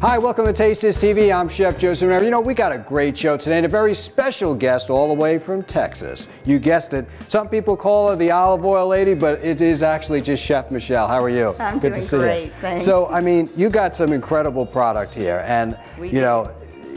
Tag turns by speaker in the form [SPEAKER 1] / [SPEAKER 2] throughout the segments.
[SPEAKER 1] Hi, welcome to Taste This TV. I'm Chef Joe Ciminera. You know, we got a great show today and a very special guest all the way from Texas. You guessed it. Some people call her the olive oil lady, but it is actually just Chef Michelle. How are you?
[SPEAKER 2] I'm
[SPEAKER 1] Good
[SPEAKER 2] doing
[SPEAKER 1] to see
[SPEAKER 2] great,
[SPEAKER 1] you.
[SPEAKER 2] thanks.
[SPEAKER 1] So, I mean, you got some incredible product here, and you know,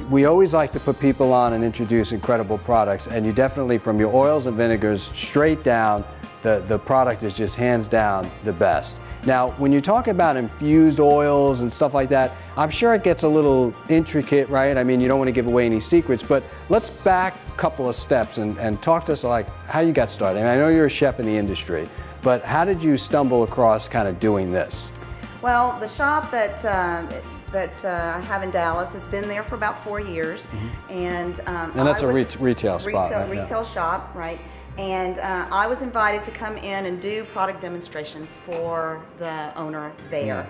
[SPEAKER 1] we always like to put people on and introduce incredible products, and you definitely, from your oils and vinegars straight down, the product is just hands down the best. Now, when you talk about infused oils and stuff like that, I'm sure it gets a little intricate, right? I mean, you don't want to give away any secrets, but let's back a couple of steps and talk to us like how you got started. And I know you're a chef in the industry, but how did you stumble across kind of doing this?
[SPEAKER 2] Well, the shop that I have in Dallas has been there for about 4 years, and
[SPEAKER 1] that's a retail spot, right?
[SPEAKER 2] Retail shop, right? And I was invited to come in and do product demonstrations for the owner there.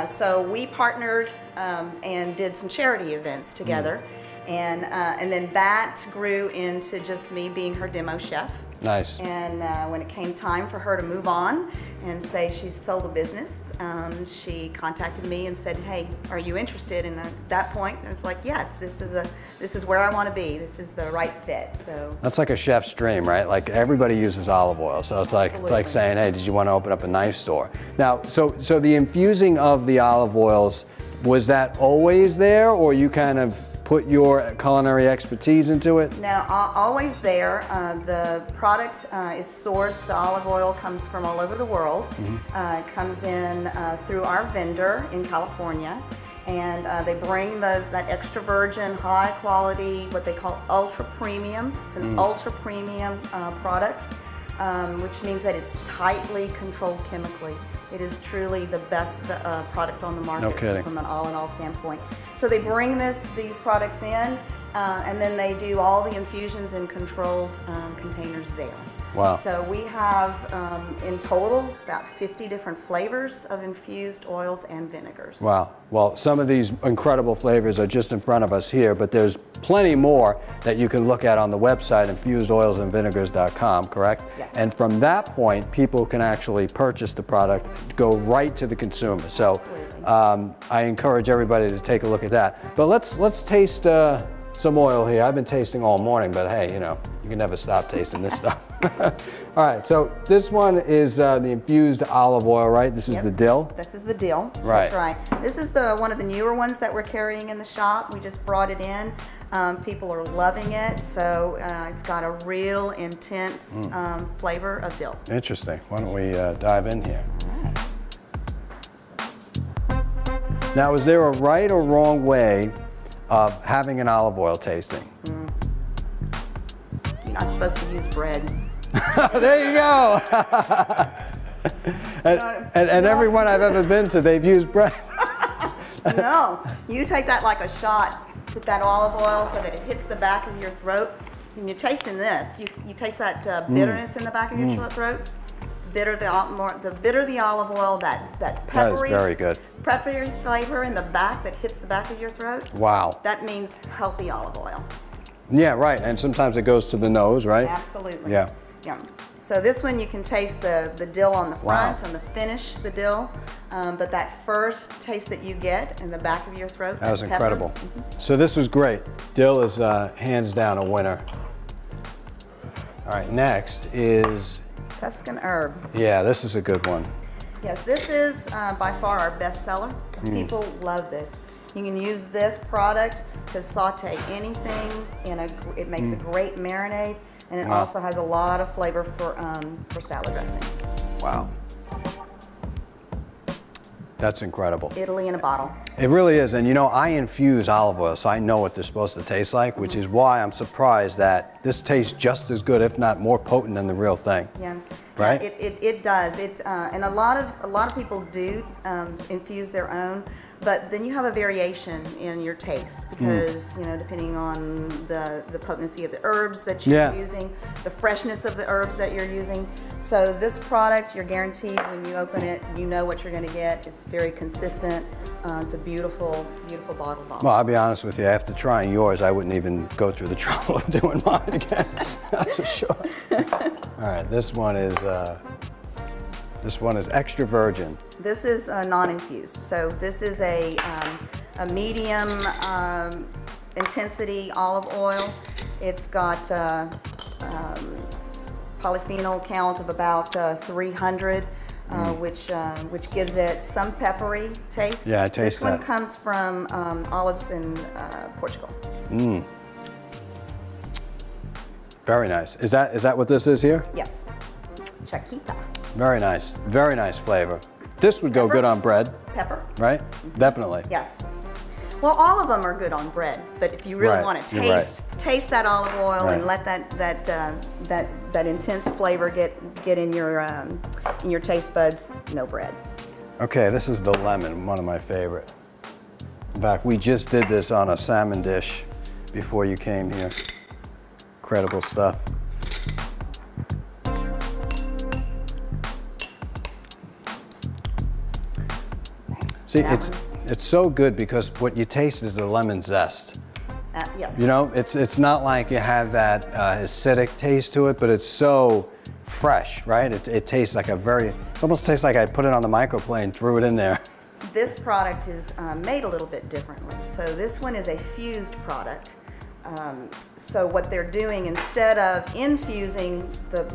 [SPEAKER 2] So we partnered and did some charity events together, and then that grew into just me being her demo chef.
[SPEAKER 1] Nice.
[SPEAKER 2] And when it came time for her to move on and say she sold the business, she contacted me and said, "Hey, are you interested?" And at that point, I was like, "Yes, this is where I want to be. This is the right fit." So
[SPEAKER 1] that's like a chef's dream, right? Like everybody uses olive oil, so it's like saying, "Hey, did you want to open up a knife store?" Now, so the infusing of the olive oils, was that always there, or you kind of put your culinary expertise into it?
[SPEAKER 2] Now, always there. The product is sourced. The olive oil comes from all over the world. It comes in through our vendor in California, and they bring that extra virgin, high quality, what they call ultra premium. It's an ultra premium product, which means that it's tightly controlled chemically. It is truly the best product on the market from an all-in-all standpoint. So they bring these products in, and then they do all the infusions in controlled containers there.
[SPEAKER 1] Wow.
[SPEAKER 2] So we have, in total, about 50 different flavors of infused oils and vinegars.
[SPEAKER 1] Wow. Well, some of these incredible flavors are just in front of us here, but there's plenty more that you can look at on the website, infusedoilsandvinegars.com, correct?
[SPEAKER 2] Yes.
[SPEAKER 1] And from that point, people can actually purchase the product, go right to the consumer. So I encourage everybody to take a look at that. But let's taste some oil here. I've been tasting all morning, but hey, you know, you can never stop tasting this stuff. All right, so this one is the infused olive oil, right? This is the dill?
[SPEAKER 2] This is the dill.
[SPEAKER 1] Right.
[SPEAKER 2] That's right. This is one of the newer ones that we're carrying in the shop. We just brought it in. People are loving it, so it's got a real intense flavor of dill. Interesting.
[SPEAKER 1] Why don't we dive in here? Now, is there a right or wrong way of having an olive oil tasting?
[SPEAKER 2] You're not supposed to use bread.
[SPEAKER 1] There you go. and everyone I've ever been to, they've used bread.
[SPEAKER 2] No, you take that like a shot. Put that olive oil so that it hits the back of your throat. And you're tasting this. You taste that bitterness in the back of your throat. The bitter the olive oil, that peppery,
[SPEAKER 1] that is very good.
[SPEAKER 2] Peppery flavor in the back that hits the back of your throat.
[SPEAKER 1] Wow.
[SPEAKER 2] That means healthy olive oil.
[SPEAKER 1] Yeah, right. And sometimes it goes to the nose, right?
[SPEAKER 2] Absolutely.
[SPEAKER 1] Yeah.
[SPEAKER 2] Yeah. So this one you can taste the dill on the front, on the finish, the dill. But that first taste that you get in the back of your throat,
[SPEAKER 1] that was incredible. So this was great. Dill is hands down a winner. All right, next is
[SPEAKER 2] Tuscan herb.
[SPEAKER 1] Yeah, this is a good one.
[SPEAKER 2] Yes, this is by far our best seller. People love this. You can use this product to saute anything. It makes a great marinade, and it also has a lot of flavor for salad dressings.
[SPEAKER 1] Wow. That's incredible.
[SPEAKER 2] Italy in a bottle.
[SPEAKER 1] It really is, and you know, I infuse olive oil, so I know what they're supposed to taste like, which is why I'm surprised that this tastes just as good, if not more potent than the real thing.
[SPEAKER 2] Yeah,
[SPEAKER 1] right.
[SPEAKER 2] It does. And a lot of people do infuse their own, but then you have a variation in your taste because you know, depending on the potency of the herbs that you're using, the freshness of the herbs that you're using. So this product, you're guaranteed when you open it, you know what you're going to get. It's very consistent. It's a beautiful, beautiful bottle.
[SPEAKER 1] Well, I'll be honest with you. After trying yours, I wouldn't even go through the trouble of doing mine again. That's for sure. All right, this one is This one is extra virgin.
[SPEAKER 2] This is non-infused. So this is a medium intensity olive oil. It's got polyphenol count of about 300, which gives it some peppery taste.
[SPEAKER 1] Yeah, I taste that.
[SPEAKER 2] This one comes from olives in Portugal.
[SPEAKER 1] Very nice. Is that what this is here?
[SPEAKER 2] Yes. Chaquita.
[SPEAKER 1] Very nice flavor. This would go good on bread.
[SPEAKER 2] Pepper.
[SPEAKER 1] Right? Definitely.
[SPEAKER 2] Yes. Well, all of them are good on bread, but if you really want to taste that olive oil and let that intense flavor get in your taste buds, no bread. Okay,
[SPEAKER 1] this is the lemon, one of my favorite. In fact, we just did this on a salmon dish before you came here. Incredible stuff. See, it's so good because what you taste is the lemon zest.
[SPEAKER 2] Yes.
[SPEAKER 1] You know, it's not like you have that acidic taste to it, but it's so fresh, right? It tastes like it almost tastes like I put it on the microplane, threw it in there.
[SPEAKER 2] This product is made a little bit differently. So this one is a fused product. So what they're doing, instead of infusing the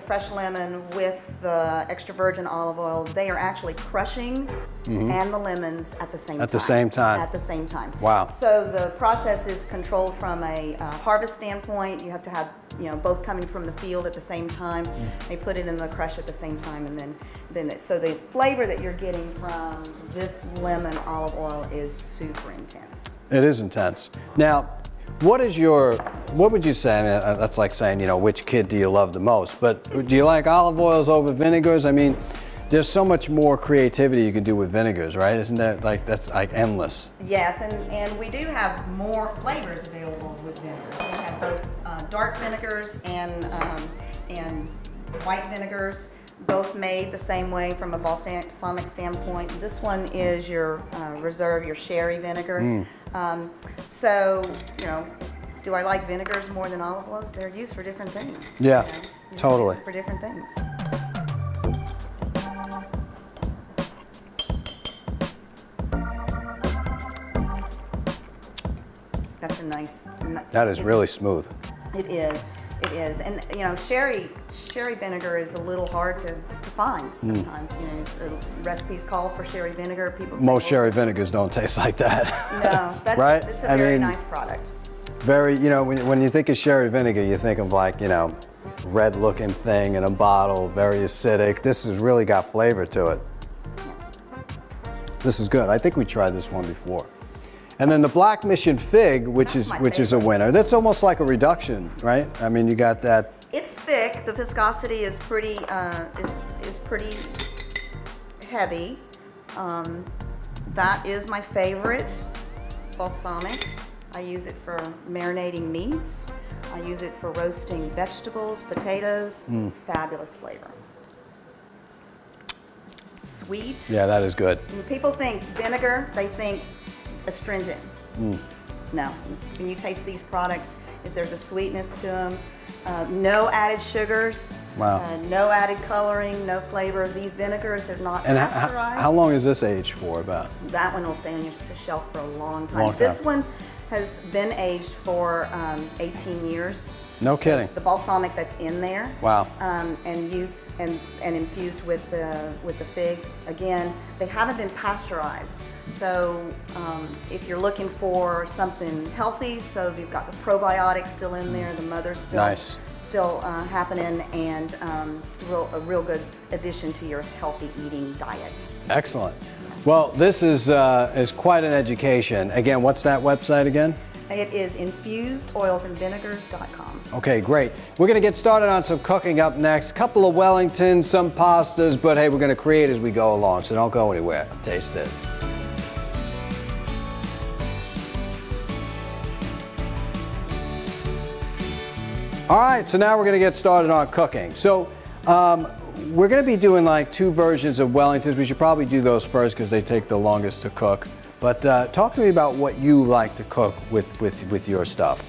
[SPEAKER 2] fresh lemon with the extra virgin olive oil, they are actually crushing and the lemons at the same time.
[SPEAKER 1] At the same time?
[SPEAKER 2] At the same time.
[SPEAKER 1] Wow.
[SPEAKER 2] So the process is controlled from a harvest standpoint. You have to have, both coming from the field at the same time. They put it in the crush at the same time, and so the flavor that you're getting from this lemon olive oil is super intense.
[SPEAKER 1] It is intense. Now, what would you say? I mean, that's like saying, which kid do you love the most? But do you like olive oils over vinegars? I mean, there's so much more creativity you can do with vinegars, right? Isn't that that's endless?
[SPEAKER 2] Yes, and we do have more flavors available with vinegars. We have both dark vinegars and white vinegars, both made the same way from a balsamic standpoint. This one is your reserve, your sherry vinegar. So, do I like vinegars more than olive oils? They're used for different things.
[SPEAKER 1] Yeah, totally.
[SPEAKER 2] For different things. That's a nice.
[SPEAKER 1] That is really smooth.
[SPEAKER 2] It is. It is, and sherry vinegar is a little hard to find sometimes. The recipes call for sherry vinegar. People say,
[SPEAKER 1] most sherry vinegars don't taste like that.
[SPEAKER 2] No, that's
[SPEAKER 1] right.
[SPEAKER 2] It's a very nice product.
[SPEAKER 1] Very, when you think of sherry vinegar, you think of red-looking thing in a bottle, very acidic. This has really got flavor to it. This is good. I think we tried this one before. And then the Black Mission Fig, which is a winner. That's almost like a reduction, right? I mean, you got that.
[SPEAKER 2] It's thick. The viscosity is pretty pretty heavy. That is my favorite balsamic. I use it for marinating meats. I use it for roasting vegetables, potatoes. Fabulous flavor. Sweet.
[SPEAKER 1] Yeah, that is good.
[SPEAKER 2] When people think vinegar, they think astringent. No, when you taste these products, if there's a sweetness to them, no added sugars, no added coloring, no flavor. These vinegars are not pasteurized.
[SPEAKER 1] How long is this aged for about?
[SPEAKER 2] That one will stay on your shelf for a long time. This one has been aged for 18 years.
[SPEAKER 1] No kidding.
[SPEAKER 2] The balsamic that's in there.
[SPEAKER 1] Wow.
[SPEAKER 2] And used and infused with the fig. Again, they haven't been pasteurized. So if you're looking for something healthy, so you've got the probiotics still in there, the mother's still happening, and a real good addition to your healthy eating diet.
[SPEAKER 1] Excellent. Well, this is quite an education. Again, what's that website again?
[SPEAKER 2] It is infusedoilsandvinegars.com.
[SPEAKER 1] Okay, great. We're going to get started on some cooking up next. Couple of Wellingtons, some pastas, but hey, we're going to create as we go along, so don't go anywhere. Taste this. All right, so now we're going to get started on cooking. So we're going to be doing like 2 versions of Wellingtons. We should probably do those first because they take the longest to cook. But talk to me about what you like to cook with your stuff.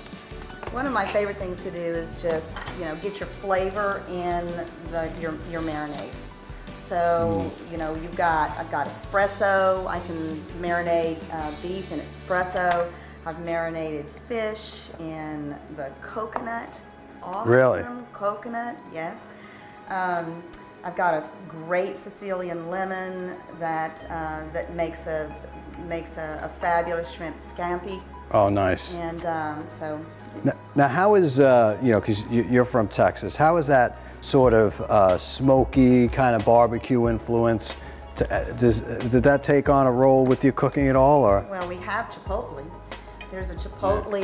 [SPEAKER 2] One of my favorite things to do is just, get your flavor in your marinades. So, you know, I've got espresso. I can marinate beef in espresso. I've marinated fish in the coconut. Awesome. Really? Coconut, yes. I've got a great Sicilian lemon that makes a fabulous shrimp scampi.
[SPEAKER 1] Oh, nice.
[SPEAKER 2] And so.
[SPEAKER 1] Now, how is you know, because you're from Texas, how is that sort of smoky kind of barbecue influence? Did that take on a role with your cooking at all, or?
[SPEAKER 2] Well, we have chipotle. There's a chipotle,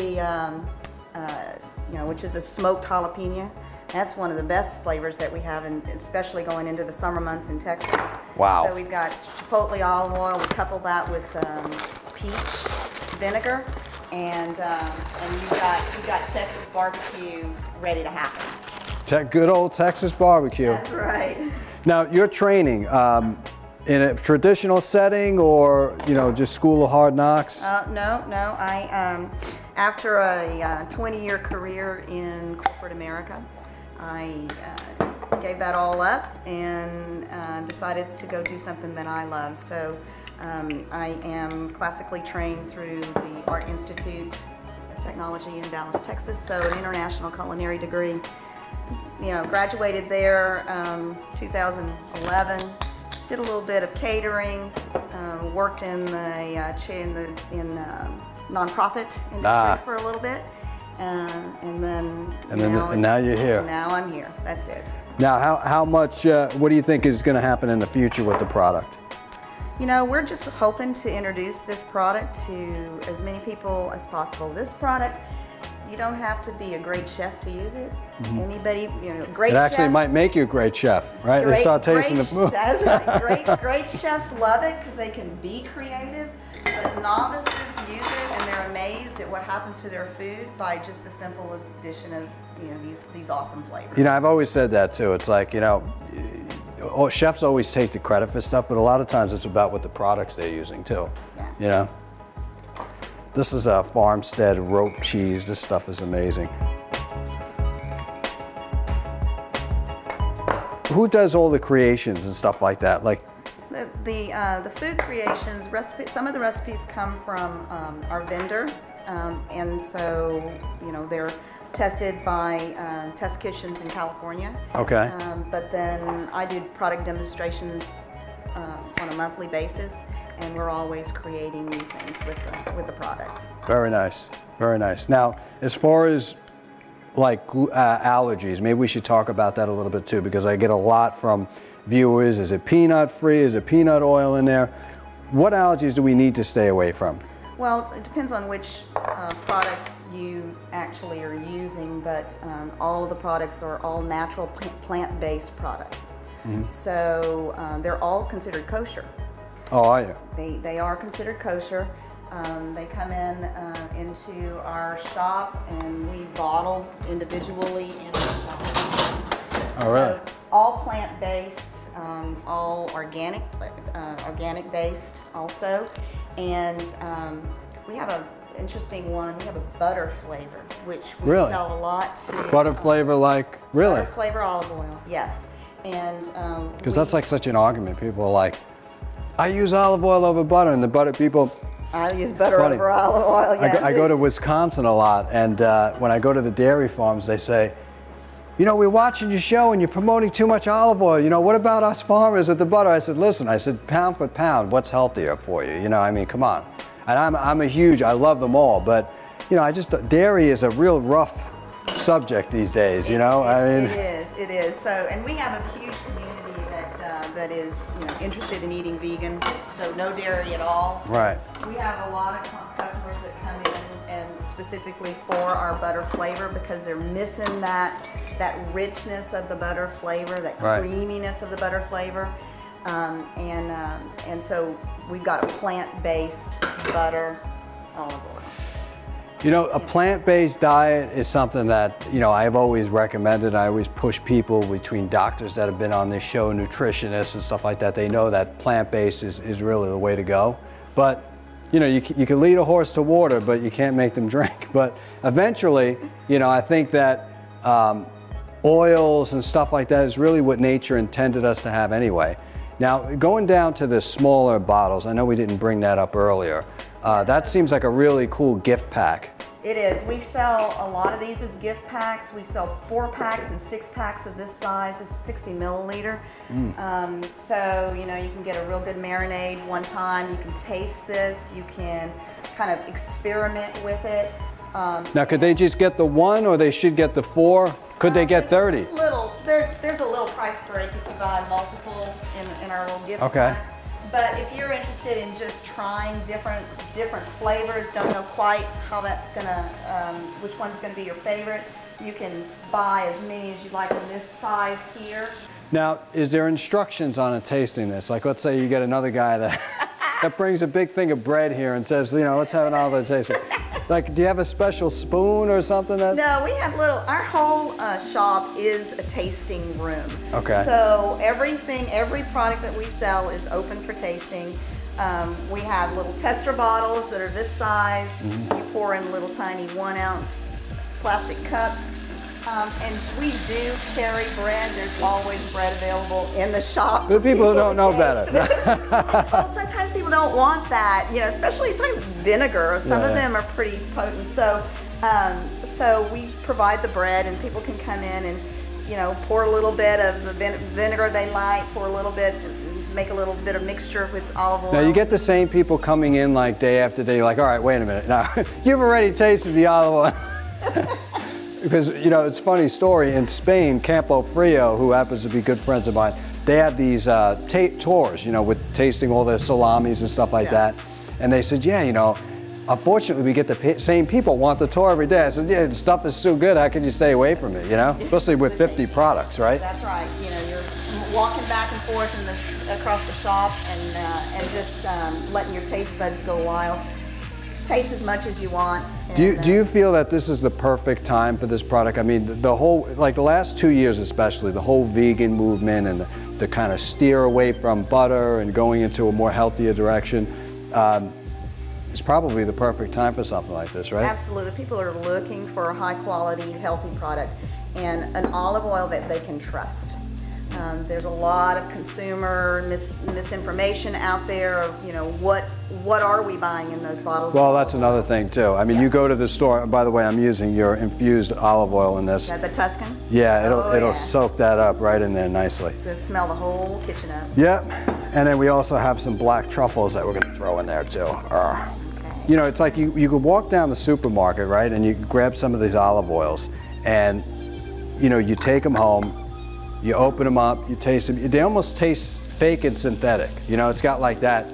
[SPEAKER 2] you know, which is a smoked jalapeno. That's one of the best flavors that we have, and especially going into the summer months in Texas.
[SPEAKER 1] Wow.
[SPEAKER 2] So we've got chipotle olive oil. We couple that with peach vinegar, and you've got Texas barbecue ready to happen.
[SPEAKER 1] Good old Texas barbecue.
[SPEAKER 2] That's right.
[SPEAKER 1] Now, your training in a traditional setting, or you know, just School of Hard Knocks?
[SPEAKER 2] No. I after a 20-year career in corporate America, I gave that all up and decided to go do something that I love. So I am classically trained through the Art Institute of Technology in Dallas, Texas. So an international culinary degree. You know, graduated there 2011. Did a little bit of catering. Worked in the nonprofit industry for a little bit. And now you're here. Now I'm here. That's it.
[SPEAKER 1] Now, how much? What do you think is going to happen in the future with the product?
[SPEAKER 2] You know, we're just hoping to introduce this product to as many people as possible. This product, you don't have to be a great chef to use it. Anybody, you know, great. It
[SPEAKER 1] actually might make you a great chef, right? They start tasting the food.
[SPEAKER 2] That's right. Great chefs love it because they can be creative. But novices use it and they're amazed at what happens to their food by just the simple addition of, you know, these awesome flavors. You know,
[SPEAKER 1] I've always said that too. It's like, you know, chefs always take the credit for stuff, but a lot of times it's about what the products they're using too. Yeah. You know, this is a farmstead rope cheese. This stuff is amazing. Who does all the creations and stuff like that? Like.
[SPEAKER 2] The food creations, some of the recipes come from our vendor, and so, you know, they're tested by test kitchens in California.
[SPEAKER 1] Okay.
[SPEAKER 2] But then I do product demonstrations on a monthly basis, and we're always creating new things with the product.
[SPEAKER 1] Very nice, very nice. Now, as far as like allergies, maybe we should talk about that a little bit too, because I get a lot from viewers. Is it peanut free? Is it peanut oil in there? What allergies do we need to stay away from?
[SPEAKER 2] Well, it depends on which product you actually are using, but all of the products are all natural plant-based products. So they're all considered kosher.
[SPEAKER 1] Oh, are you?
[SPEAKER 2] They are considered kosher. They come into our shop and we bottle individually in the shop.
[SPEAKER 1] Oh, really?
[SPEAKER 2] So, all plant-based, all organic based also, and we have an interesting one. We have a butter flavor, which we sell a lot to.
[SPEAKER 1] Butter flavor, like really?
[SPEAKER 2] Butter flavor olive oil, yes, and
[SPEAKER 1] because that's like such an argument. People are like, I use olive oil over butter, and the butter people.
[SPEAKER 2] I use butter over olive oil. Yes.
[SPEAKER 1] I go to Wisconsin a lot, and when I go to the dairy farms, they say, you know, we're watching your show and you're promoting too much olive oil. You know, what about us farmers with the butter? I said, listen, pound for pound, what's healthier for you? You know, I mean, come on. And I love them all, but, you know, dairy is a real rough subject these days, you know?
[SPEAKER 2] It is. So, and we have a huge community that is, you know, interested in eating vegan, so no dairy at all. So
[SPEAKER 1] right.
[SPEAKER 2] We have a lot of customers that come in and specifically for our butter flavor because they're missing that richness of the butter flavor, that creaminess of the butter flavor, and so we've got a plant-based butter olive oil.
[SPEAKER 1] You know, a plant-based diet is something that, you know, I've always recommended. I always push people between doctors that have been on this show, nutritionists and stuff like that. They know that plant-based is really the way to go. But, you know, you can lead a horse to water, but you can't make them drink. But eventually, you know, I think that oils and stuff like that is really what nature intended us to have anyway. Now, going down to the smaller bottles, I know we didn't bring that up earlier. That seems like a really cool gift pack.
[SPEAKER 2] It is. We sell a lot of these as gift packs. We sell 4 packs and 6 packs of this size. This is 60 milliliter. So, you know, you can get a real good marinade one time. You can taste this. You can kind of experiment with it.
[SPEAKER 1] Now, could they just get the 1 or they should get the 4? Could they get 30?
[SPEAKER 2] There's a little price break if you buy multiple in our little gift pack. But if you're interested in just trying different flavors, don't know quite how that's gonna, which one's gonna be your favorite, you can buy as many as you like in this size here.
[SPEAKER 1] Now, is there instructions on a tasting this? Like, let's say you get another guy that that brings a big thing of bread here and says, you know, let's have an olive tasting. Like, do you have a special spoon or something?
[SPEAKER 2] No, we have our whole shop is a tasting room.
[SPEAKER 1] Okay.
[SPEAKER 2] So every product that we sell is open for tasting. We have little tester bottles that are this size. You pour in little tiny 1 ounce plastic cups. And we do carry bread. There's always bread available in the shop.
[SPEAKER 1] The people who don't know better.
[SPEAKER 2] Well, sometimes people don't want that, you know, especially vinegar. Some of them are pretty potent. So, so we provide the bread, and people can come in and, you know, pour a little bit of the vinegar they like, pour a little bit, make a little bit of mixture with olive oil.
[SPEAKER 1] Now you get the same people coming in like day after day. You're like, all right, wait a minute. Now you've already tasted the olive oil. Because, you know, it's a funny story. In Spain, Campo Frio, who happens to be good friends of mine, they have these tours, you know, with tasting all their salamis and stuff like that. And they said, yeah, you know, unfortunately, we get the same people want the tour every day. I said, yeah, the stuff is so good, how can you stay away from it, you know? Especially with 50 products, right?
[SPEAKER 2] That's right. You know, you're walking back and forth across the shop and just letting your taste buds go wild. Taste as much as you want.
[SPEAKER 1] Do you feel that this is the perfect time for this product? I mean, the whole, like the last 2 years especially, the whole vegan movement and the kind of steer away from butter and going into a more healthier direction, it's probably the perfect time for something like this, right?
[SPEAKER 2] Absolutely. People are looking for a high quality, healthy product and an olive oil that they can trust. There's a lot of consumer misinformation out there of, you know, what are we buying in those bottles?
[SPEAKER 1] Well, that's another thing too. I mean, you go to the store, by the way, I'm using your infused olive oil in this.
[SPEAKER 2] Is that the Tuscan?
[SPEAKER 1] Yeah, it'll soak that up right in there nicely.
[SPEAKER 2] So smell the whole kitchen up.
[SPEAKER 1] Yep. And then we also have some black truffles that we're going to throw in there too. Okay. You know, it's like you could walk down the supermarket, right, and you grab some of these olive oils and, you know, you take them home, you open them up, you taste them. They almost taste fake and synthetic. You know, it's got like that.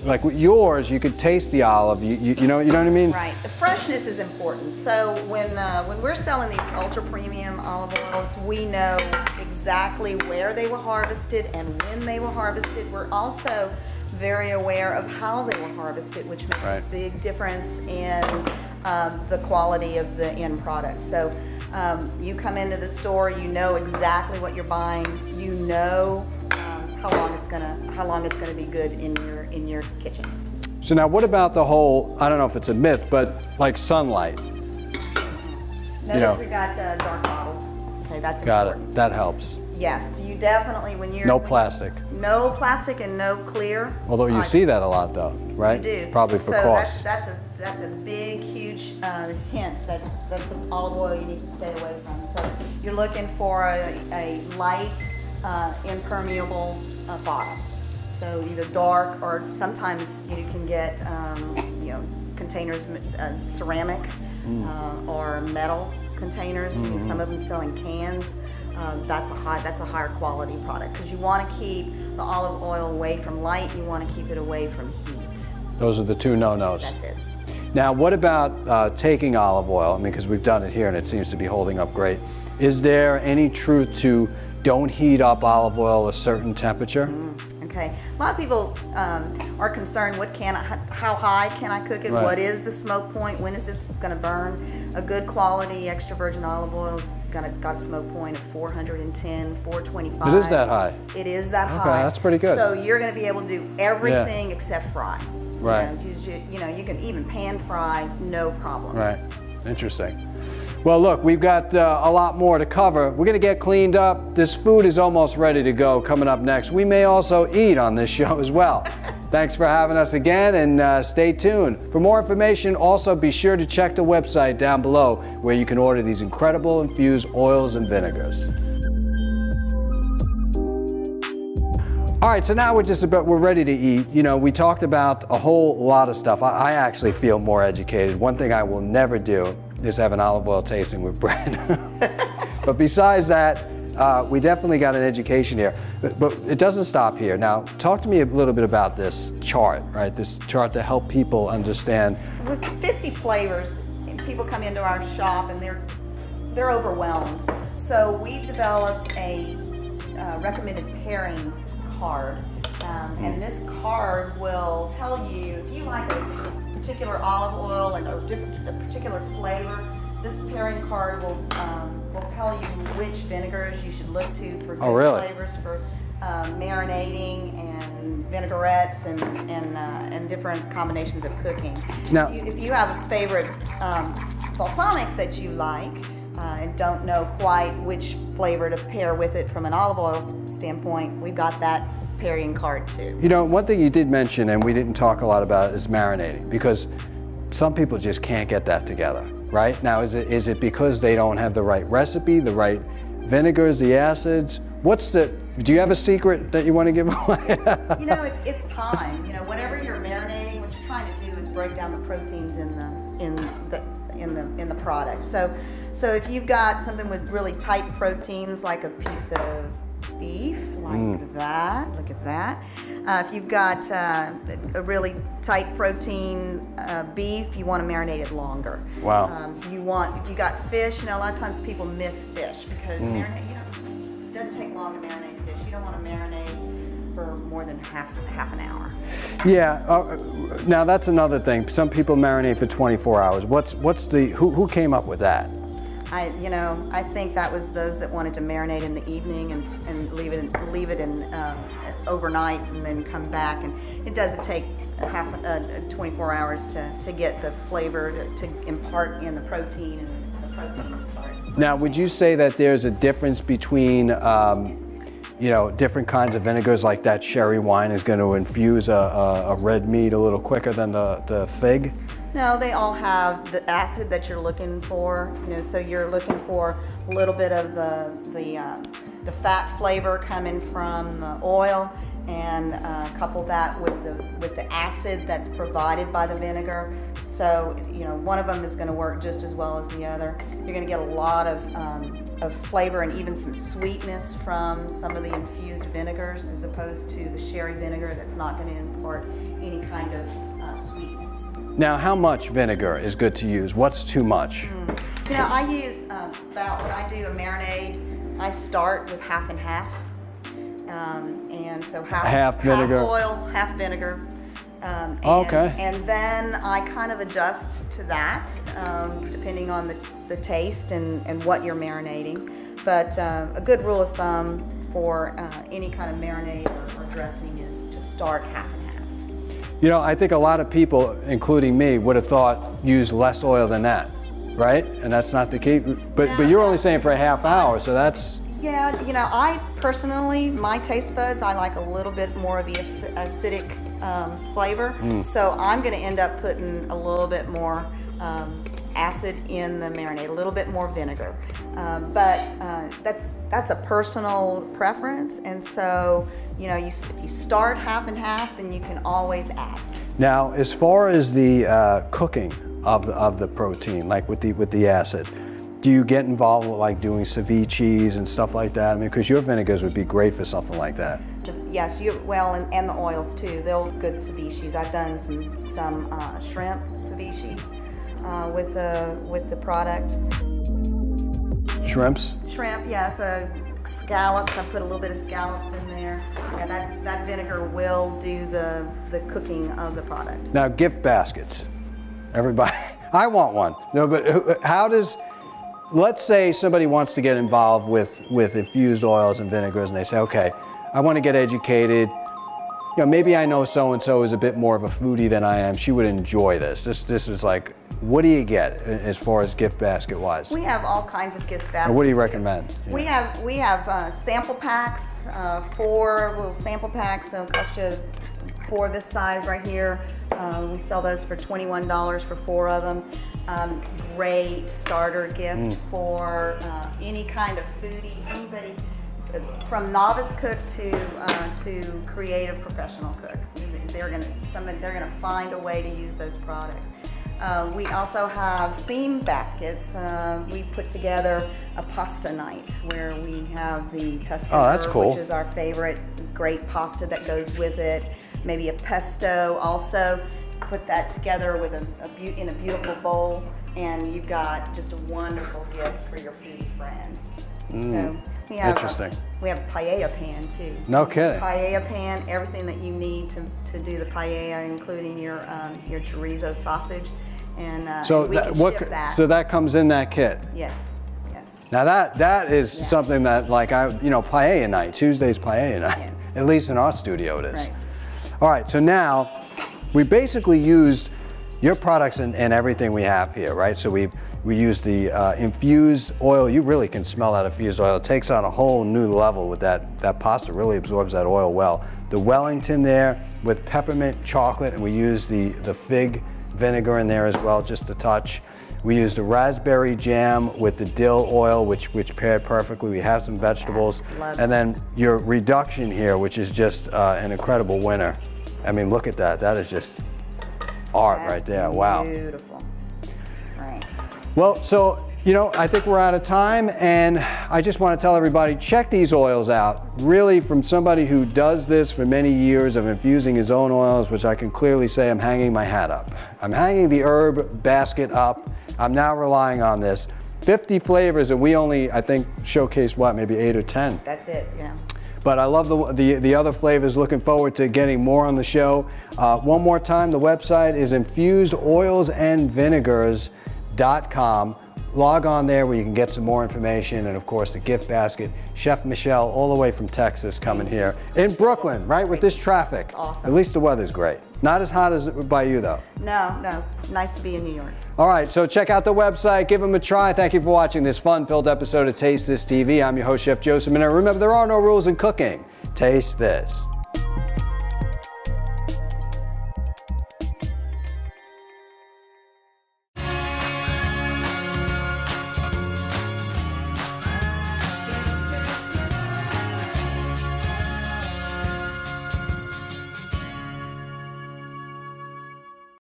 [SPEAKER 1] Like with yours, you could taste the olive. You know what I mean?
[SPEAKER 2] Right. The freshness is important. So when we're selling these ultra premium olive oils, we know exactly where they were harvested and when they were harvested. We're also very aware of how they were harvested, which makes a big difference in the quality of the end product. So. You come into the store, you know exactly what you're buying. You know how long it's gonna be good in your kitchen.
[SPEAKER 1] So now, what about the whole? I don't know if it's a myth, but like sunlight.
[SPEAKER 2] Notice we got dark bottles. Okay, that's important.
[SPEAKER 1] Got it. That helps.
[SPEAKER 2] Yes, you definitely
[SPEAKER 1] no plastic.
[SPEAKER 2] No plastic and no clear.
[SPEAKER 1] Although you see that a lot, though, right?
[SPEAKER 2] You do.
[SPEAKER 1] Probably for cost.
[SPEAKER 2] That's a big, huge hint that that's an olive oil you need to stay away from. So you're looking for a light, impermeable bottom. So either dark or sometimes you can get you know, containers, ceramic or metal containers. Some of them selling cans. That's a higher quality product because you want to keep the olive oil away from light. You want to keep it away from heat.
[SPEAKER 1] Those are the 2 no-nos.
[SPEAKER 2] That's it.
[SPEAKER 1] Now, what about taking olive oil? I mean, because we've done it here and it seems to be holding up great. Is there any truth to don't heat up olive oil a certain temperature?
[SPEAKER 2] Okay. A lot of people are concerned, how high can I cook it? Right. What is the smoke point? When is this going to burn? A good quality extra virgin olive oil's got a smoke point of 410, 425.
[SPEAKER 1] It is that high?
[SPEAKER 2] It is that high.
[SPEAKER 1] Okay, that's pretty good.
[SPEAKER 2] So you're going to be able to do everything except fry.
[SPEAKER 1] Right.
[SPEAKER 2] You know, you can even pan fry, no problem.
[SPEAKER 1] Right. Interesting. Well, look, we've got a lot more to cover. We're going to get cleaned up. This food is almost ready to go. Coming up next, we may also eat on this show as well. Thanks for having us again, and stay tuned. For more information, also be sure to check the website down below where you can order these incredible infused oils and vinegars. All right, so now we're ready to eat. You know, we talked about a whole lot of stuff. I actually feel more educated. One thing I will never do is have an olive oil tasting with bread. But besides that, we definitely got an education here. But it doesn't stop here. Now, talk to me a little bit about this chart, right? This chart to help people understand.
[SPEAKER 2] With 50 flavors, people come into our shop and they're overwhelmed. So we've developed a recommended pairing card. And this card will tell you if you like a particular olive oil and a particular flavor. This pairing card will tell you which vinegars you should look to for good flavors for marinating and vinaigrettes and different combinations of cooking. Now, if you have a favorite balsamic that you like and don't know quite which flavor to pair with it from an olive oil standpoint, we've got that pairing card too. You
[SPEAKER 1] know, one thing you did mention and we didn't talk a lot about is marinating, because some people just can't get that together, right? Now, is it because they don't have the right recipe, the right vinegars, the acids? Do you have a secret that you want to give away?
[SPEAKER 2] You know, it's time. You know, whenever you're marinating, what you're trying to do is break down the proteins in the product. So if you've got something with really tight proteins, like a piece of beef, like that, look at that. If you've got a really tight protein beef, you want to marinate it longer.
[SPEAKER 1] Wow.
[SPEAKER 2] If you got fish, you know, a lot of times people miss fish because it doesn't take long to marinate fish. You don't want to marinate for more than half an hour.
[SPEAKER 1] Yeah. Now that's another thing. Some people marinate for 24 hours. Who came up with that?
[SPEAKER 2] I think that was those that wanted to marinate in the evening and leave it in overnight and then come back. And it doesn't take 24 hours to get the flavor to impart in the protein and the protein to start.
[SPEAKER 1] Now, would you say that there's a difference between different kinds of vinegars, like that sherry wine is going to infuse a red meat a little quicker than the fig?
[SPEAKER 2] No, they all have the acid that you're looking for. You know, so you're looking for a little bit of the fat flavor coming from the oil, and couple that with the acid that's provided by the vinegar. So you know, one of them is going to work just as well as the other. You're going to get a lot of flavor and even some sweetness from some of the infused vinegars, as opposed to the sherry vinegar that's not going to impart any kind of sweetness.
[SPEAKER 1] Now, how much vinegar is good to use? What's too much?
[SPEAKER 2] You know, I use about, when I do a marinade, I start with half and half. And so half vinegar, half oil, half vinegar.
[SPEAKER 1] Okay.
[SPEAKER 2] And then I kind of adjust to that, depending on the taste and what you're marinating. But a good rule of thumb for any kind of marinade or dressing is to start half and half.
[SPEAKER 1] You know, I think a lot of people, including me, would have thought use less oil than that, right? And that's not the case. But you're only saying for a half hour, so that's...
[SPEAKER 2] Yeah, you know, I personally, my taste buds, I like a little bit more of the acidic flavor. So I'm going to end up putting a little bit more acid in the marinade, a little bit more vinegar. But that's a personal preference, and so you know, if you start half and half, then you can always add.
[SPEAKER 1] Now, as far as the cooking of the protein, like with the acid, do you get involved with like doing ceviches and stuff like that? I mean, because your vinegars would be great for something like that.
[SPEAKER 2] Yes, and the oils too. They're good ceviches. I've done some shrimp ceviche with the product.
[SPEAKER 1] Shrimps?
[SPEAKER 2] Shrimp, yes. Scallops. I put a little bit of scallops in there. And that vinegar will do the cooking of the product.
[SPEAKER 1] Now, gift baskets. Everybody, I want one. No, but how does? Let's say somebody wants to get involved with infused oils and vinegars, and they say, okay, I want to get educated. You know, maybe I know so-and-so is a bit more of a foodie than I am. She would enjoy this. This is like what do you get as far as gift basket wise?
[SPEAKER 2] We have all kinds of gift baskets.
[SPEAKER 1] Or what do you recommend?
[SPEAKER 2] Yeah. We have sample packs, 4 little sample packs. They'll cost you for this size right here. We sell those for $21 for 4 of them. Great starter gift for any kind of foodie, anybody from novice cook to creative professional cook. They're gonna find a way to use those products. We also have theme baskets. We put together a pasta night where we have the Tuscan herb, which is our favorite, great pasta that goes with it. Maybe a pesto also. Put that together with in a beautiful bowl, and you've got just a wonderful gift for your foodie friend. So we have we have a paella pan too.
[SPEAKER 1] No kidding.
[SPEAKER 2] Paella pan, everything that you need to do the paella, including your chorizo sausage, and
[SPEAKER 1] so
[SPEAKER 2] we can ship that.
[SPEAKER 1] So that comes in that kit.
[SPEAKER 2] Yes, yes.
[SPEAKER 1] Now that is something that, like, paella night. Tuesday's paella night.
[SPEAKER 2] Yes.
[SPEAKER 1] At least in our studio it is.
[SPEAKER 2] Right.
[SPEAKER 1] All right. So now we basically used your products in everything we have here, right? So we used the infused oil. You really can smell that infused oil. It takes on a whole new level with that pasta. Really absorbs that oil well. The Wellington there with peppermint chocolate, and we used the fig vinegar in there as well, just a touch. We used the raspberry jam with the dill oil, which paired perfectly. We have some vegetables, and then your reduction here, which is just an incredible winner. I mean, look at that. That is just art right there. Wow.
[SPEAKER 2] Beautiful. Right.
[SPEAKER 1] Well, so, I think we're out of time, and I just want to tell everybody, check these oils out. Really, from somebody who does this for many years of infusing his own oils, which I can clearly say I'm hanging my hat up. I'm hanging the herb basket up. I'm now relying on this. 50 flavors, and we only, I think, showcased what, maybe 8 or 10.
[SPEAKER 2] That's it, yeah.
[SPEAKER 1] But I love the other flavors. Looking forward to getting more on the show. One more time, the website is infusedoilsandvinegars.com. Log on there where you can get some more information, and of course the gift basket. Chef Michelle, all the way from Texas, coming here in Brooklyn, right, with this traffic.
[SPEAKER 2] Awesome.
[SPEAKER 1] At least the weather's great. Not as hot as by you though.
[SPEAKER 2] No, no. Nice to be in New York.
[SPEAKER 1] All right, so check out the website, give them a try. Thank you for watching this fun-filled episode of Taste This TV. I'm your host, Chef Joe Ciminera. Remember, there are no rules in cooking. Taste this.